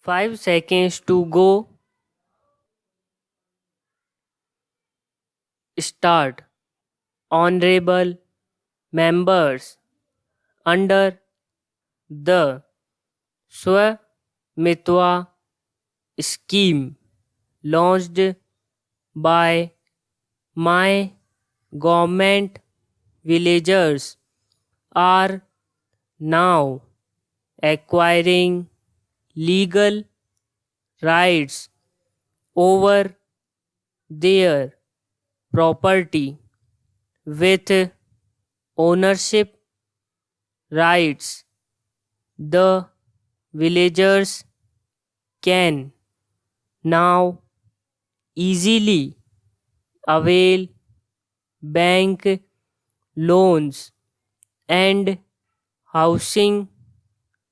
5 seconds to go. Start. Honorable members, under the Swamitwa scheme launched by my government, villagers are now acquiring legal rights over their property with ownership rights. The villagers can now easily avail bank loans and housing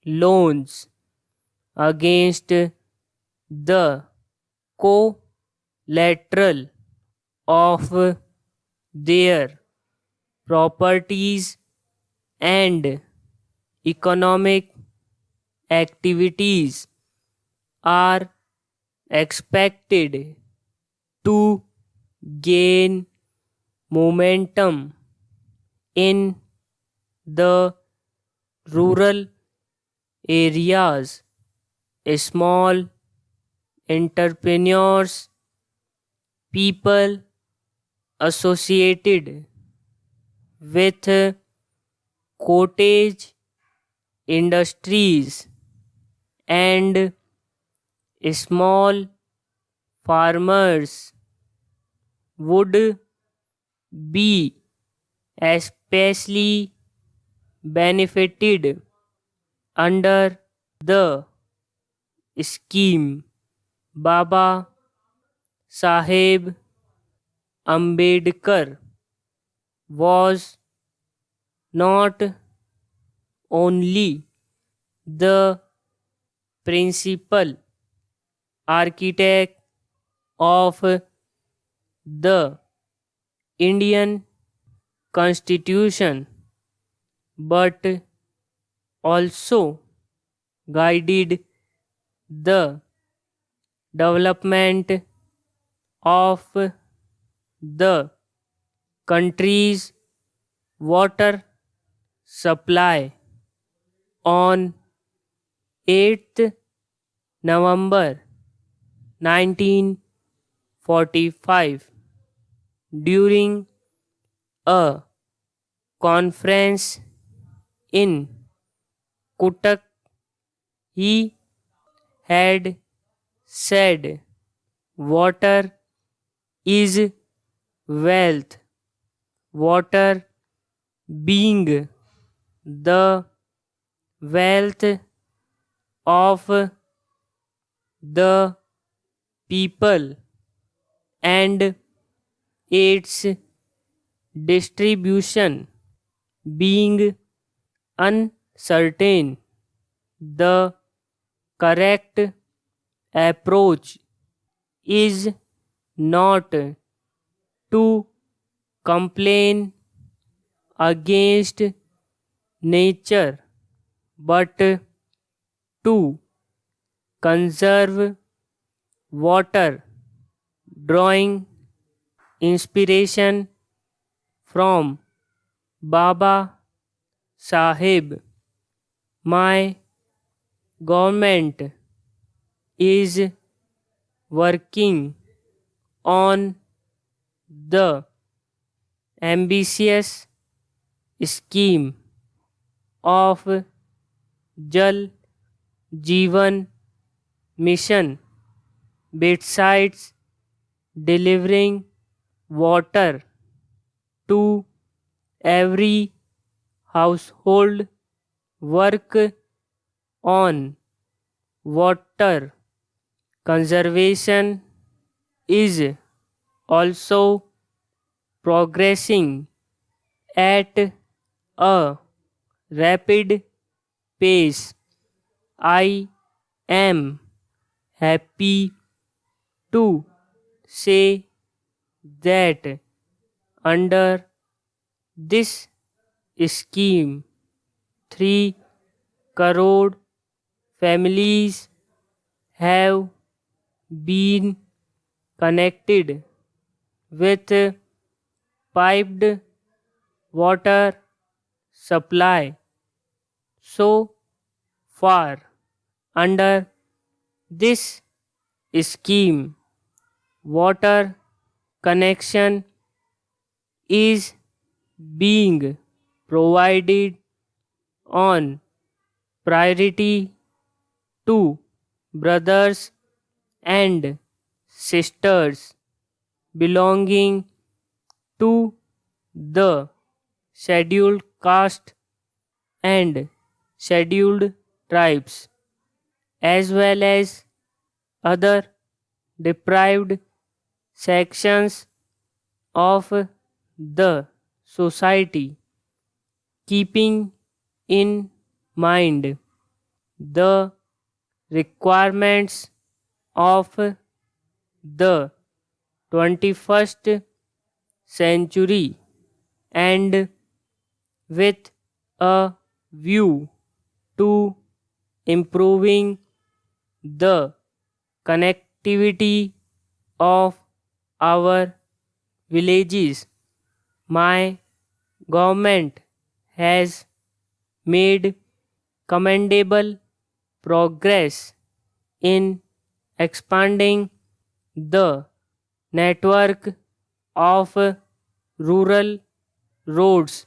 loans against the collateral of their properties, and economic activities are expected to gain momentum in the rural areas. Small entrepreneurs, people associated with cottage industries, and small farmers would be especially benefited under the scheme. Baba Saheb Ambedkar was not only the principal architect of the Indian Constitution but also guided the development of the country's water supply. On 8th November 1945, during a conference in Cuttack, he had said, "Water is wealth." Water being the wealth of the people and its distribution being uncertain, the correct approach is not to complain against nature but to conserve water, drawing inspiration from Baba Sahib. My government is working on the ambitious scheme of Jal Jeevan Mission. Besides delivering water to every household, work on water conservation is also progressing at a rapid pace. I am happy to say that under this scheme, 3 crore families have been connected with piped water supply. So far, under this scheme, water connection is being provided on priority to brothers and sisters belonging to the scheduled caste and scheduled tribes, as well as other deprived sections of the society, keeping in mind the requirements of the 21st century and with a view to improving the connectivity of our villages. My government has made commendable progress in expanding the network of rural roads